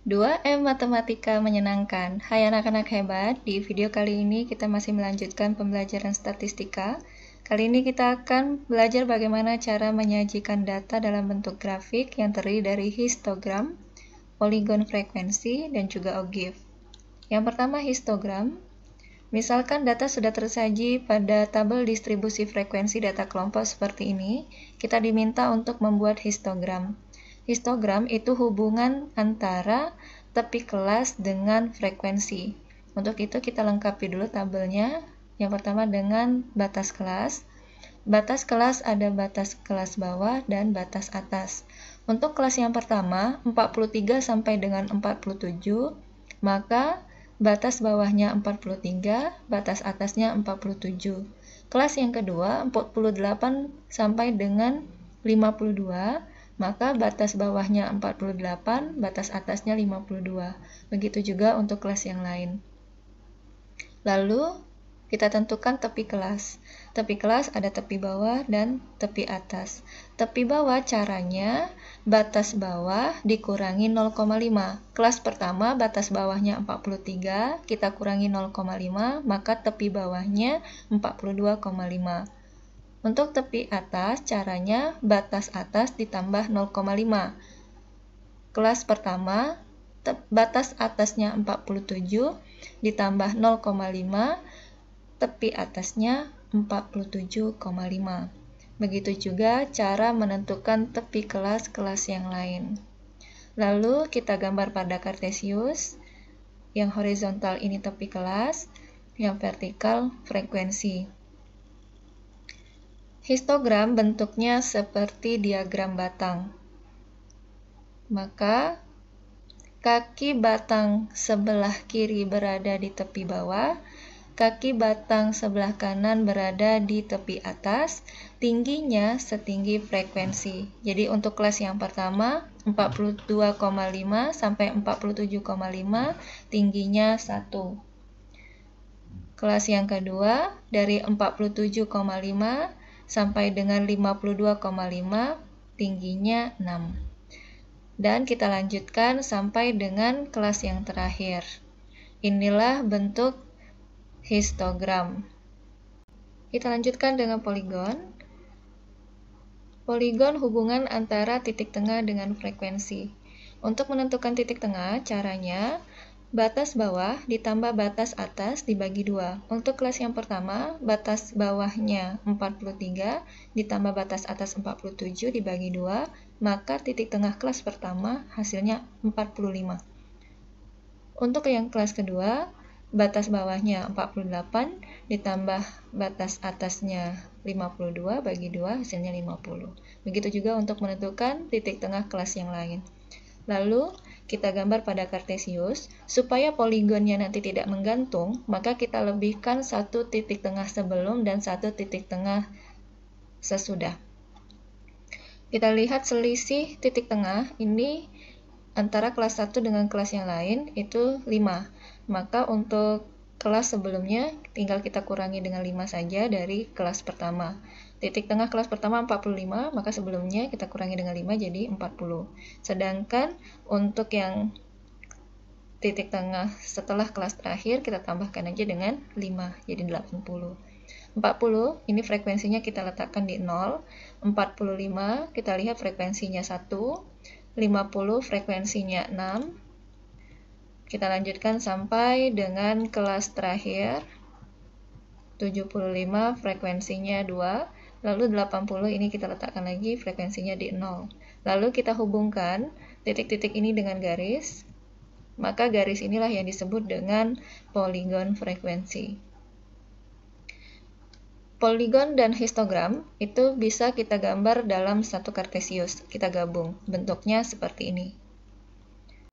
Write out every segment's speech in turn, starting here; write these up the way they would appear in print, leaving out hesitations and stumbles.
2M Matematika menyenangkan. Hai anak-anak hebat, di video kali ini kita masih melanjutkan pembelajaran statistika. Kali ini kita akan belajar bagaimana cara menyajikan data dalam bentuk grafik yang terdiri dari histogram, poligon frekuensi, dan juga ogive. Yang pertama histogram. Misalkan data sudah tersaji pada tabel distribusi frekuensi data kelompok seperti ini, kita diminta untuk membuat histogram. Histogram itu hubungan antara tepi kelas dengan frekuensi. Untuk itu kita lengkapi dulu tabelnya. Yang pertama dengan batas kelas. Batas kelas ada batas kelas bawah dan batas atas. Untuk kelas yang pertama, 43 sampai dengan 47, maka batas bawahnya 43, batas atasnya 47. Kelas yang kedua, 48 sampai dengan 52, maka batas bawahnya 48, batas atasnya 52. Begitu juga untuk kelas yang lain. Lalu, kita tentukan tepi kelas. Tepi kelas ada tepi bawah dan tepi atas. Tepi bawah caranya, batas bawah dikurangi 0,5. Kelas pertama batas bawahnya 43, kita kurangi 0,5, maka tepi bawahnya 42,5. Untuk tepi atas, caranya batas atas ditambah 0,5. Kelas pertama, batas atasnya 47, ditambah 0,5, tepi atasnya 47,5. Begitu juga cara menentukan tepi kelas-kelas yang lain. Lalu kita gambar pada kartesius. Yang horizontal ini tepi kelas, yang vertikal frekuensi. Histogram bentuknya seperti diagram batang. Maka kaki batang sebelah kiri berada di tepi bawah, kaki batang sebelah kanan berada di tepi atas, tingginya setinggi frekuensi. Jadi untuk kelas yang pertama, 42,5 sampai 47,5, tingginya 1. Kelas yang kedua, dari 47,5 sampai dengan 52,5, tingginya 6. Dan kita lanjutkan sampai dengan kelas yang terakhir. Inilah bentuk histogram. Kita lanjutkan dengan poligon. Poligon hubungan antara titik tengah dengan frekuensi. Untuk menentukan titik tengah, caranya batas bawah ditambah batas atas dibagi 2. Untuk kelas yang pertama, batas bawahnya 43 ditambah batas atas 47 dibagi 2, maka titik tengah kelas pertama hasilnya 45. Untuk yang kelas kedua, batas bawahnya 48 ditambah batas atasnya 52 bagi 2 hasilnya 50. Begitu juga untuk menentukan titik tengah kelas yang lain. Lalu kita gambar pada kartesius. Supaya poligonnya nanti tidak menggantung, maka kita lebihkan satu titik tengah sebelum dan satu titik tengah sesudah. Kita lihat selisih titik tengah ini antara kelas 1 dengan kelas yang lain itu 5. Maka untuk kelas sebelumnya tinggal kita kurangi dengan 5 saja dari kelas pertama. Titik tengah kelas pertama 45, maka sebelumnya kita kurangi dengan 5 jadi 40. Sedangkan untuk yang titik tengah setelah kelas terakhir kita tambahkan aja dengan 5 jadi 80. 40 ini frekuensinya kita letakkan di 0. 45 kita lihat frekuensinya 1. 50 frekuensinya 6. Kita lanjutkan sampai dengan kelas terakhir. 75 frekuensinya 2. Lalu 80 ini kita letakkan lagi frekuensinya di 0. Lalu kita hubungkan titik-titik ini dengan garis. Maka garis inilah yang disebut dengan poligon frekuensi. Poligon dan histogram itu bisa kita gambar dalam satu kartesius. Kita gabung. Bentuknya seperti ini.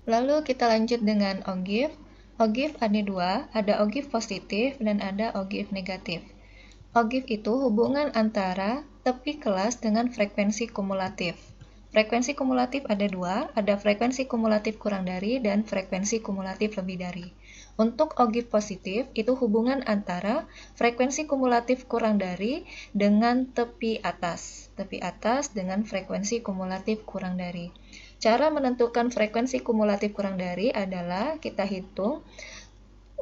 Lalu kita lanjut dengan ogive. Ogive ada 2, ada ogive positif dan ada ogive negatif. Ogive itu hubungan antara tepi kelas dengan frekuensi kumulatif. Frekuensi kumulatif ada 2, ada frekuensi kumulatif kurang dari dan frekuensi kumulatif lebih dari. Untuk ogif positif, itu hubungan antara frekuensi kumulatif kurang dari dengan tepi atas. Tepi atas dengan frekuensi kumulatif kurang dari. Cara menentukan frekuensi kumulatif kurang dari adalah kita hitung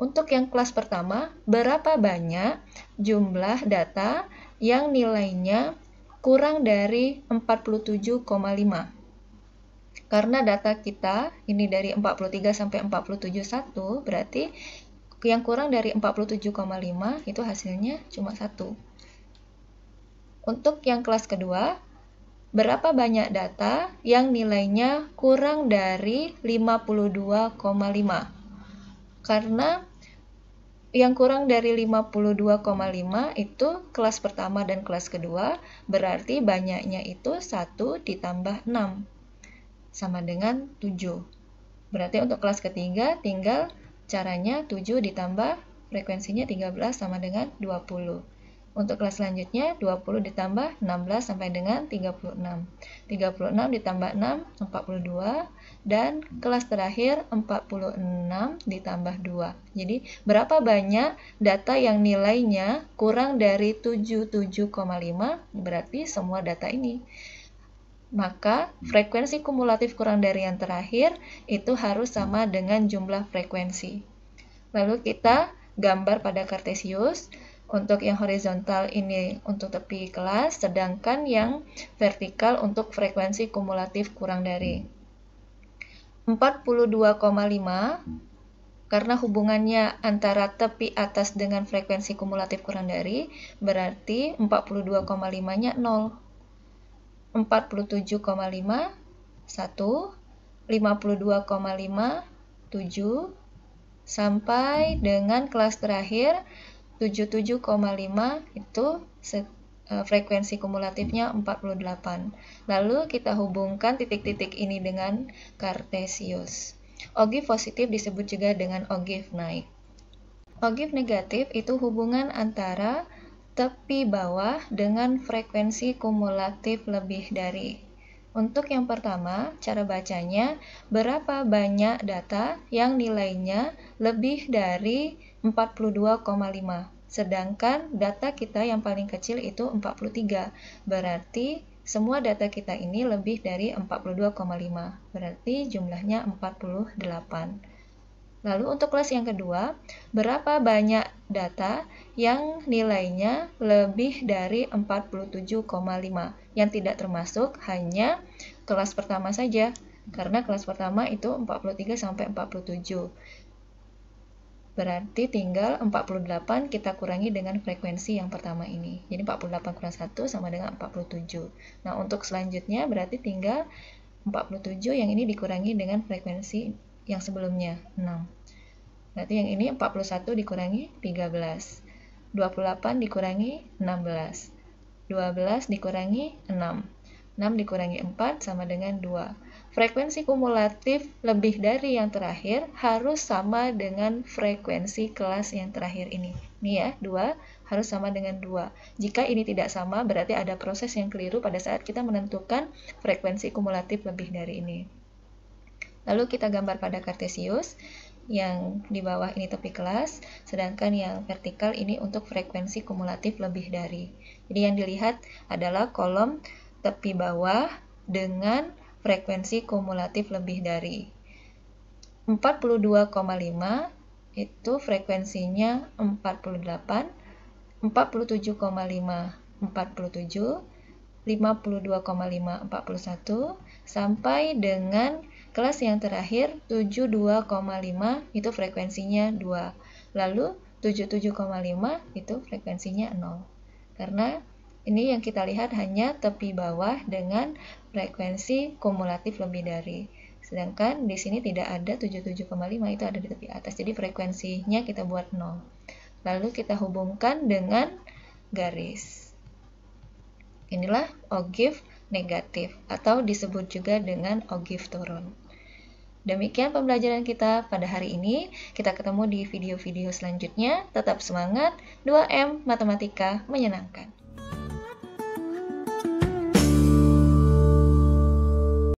untuk yang kelas pertama, berapa banyak jumlah data yang nilainya kurang dari 47,5. Karena data kita ini dari 43 sampai 47,1, berarti yang kurang dari 47,5 itu hasilnya cuma 1. Untuk yang kelas kedua, berapa banyak data yang nilainya kurang dari 52,5. Karena yang kurang dari 52,5 itu kelas pertama dan kelas kedua, berarti banyaknya itu 1 ditambah 6. Sama dengan 7. Berarti untuk kelas ketiga tinggal caranya 7 ditambah frekuensinya 13 sama dengan 20. Untuk kelas selanjutnya 20 ditambah 16 sampai dengan 36. 36 ditambah 6, 42. Dan kelas terakhir 46 ditambah 2. Jadi berapa banyak data yang nilainya kurang dari 77,5, berarti semua data ini. Maka frekuensi kumulatif kurang dari yang terakhir itu harus sama dengan jumlah frekuensi. Lalu kita gambar pada Kartesius. Untuk yang horizontal ini untuk tepi kelas, sedangkan yang vertikal untuk frekuensi kumulatif kurang dari. 42,5 karena hubungannya antara tepi atas dengan frekuensi kumulatif kurang dari, berarti 42,5-nya 0. 47,5, 1, 52,5, 7, sampai dengan kelas terakhir 77,5 itu frekuensi kumulatifnya 48. Lalu kita hubungkan titik-titik ini dengan Kartesius. Ogif positif disebut juga dengan ogif naik. Ogif negatif itu hubungan antara tepi bawah dengan frekuensi kumulatif lebih dari. Untuk yang pertama, cara bacanya, berapa banyak data yang nilainya lebih dari 42,5. Sedangkan data kita yang paling kecil itu 43. Berarti semua data kita ini lebih dari 42,5. Berarti jumlahnya 48. Lalu untuk kelas yang kedua, berapa banyak data yang nilainya lebih dari 47,5, yang tidak termasuk hanya kelas pertama saja, karena kelas pertama itu 43 sampai 47. Berarti tinggal 48 kita kurangi dengan frekuensi yang pertama ini. Jadi 48 kurang 1 sama dengan 47. Nah, untuk selanjutnya berarti tinggal 47 yang ini dikurangi dengan frekuensi yang sebelumnya, 6. Berarti yang ini 41 dikurangi 13. 28 dikurangi 16. 12 dikurangi 6. 6 dikurangi 4 sama dengan 2. Frekuensi kumulatif lebih dari yang terakhir harus sama dengan frekuensi kelas yang terakhir ini. Ini ya, 2 harus sama dengan 2. Jika ini tidak sama, berarti ada proses yang keliru pada saat kita menentukan frekuensi kumulatif lebih dari ini. Lalu kita gambar pada Kartesius, yang di bawah ini tepi kelas, sedangkan yang vertikal ini untuk frekuensi kumulatif lebih dari. Jadi yang dilihat adalah kolom tepi bawah dengan frekuensi kumulatif lebih dari. 42,5 itu frekuensinya 48, 47,5 47, 52,5 41, sampai dengan kelas yang terakhir 72,5 itu frekuensinya 2. Lalu 77,5 itu frekuensinya 0. Karena ini yang kita lihat hanya tepi bawah dengan frekuensi kumulatif lebih dari. Sedangkan di sini tidak ada 77,5, itu ada di tepi atas. Jadi frekuensinya kita buat 0. Lalu kita hubungkan dengan garis. Inilah ogif negatif atau disebut juga dengan ogif turun. Demikian pembelajaran kita pada hari ini. Kita ketemu di video-video selanjutnya. Tetap semangat, 2M Matematika menyenangkan.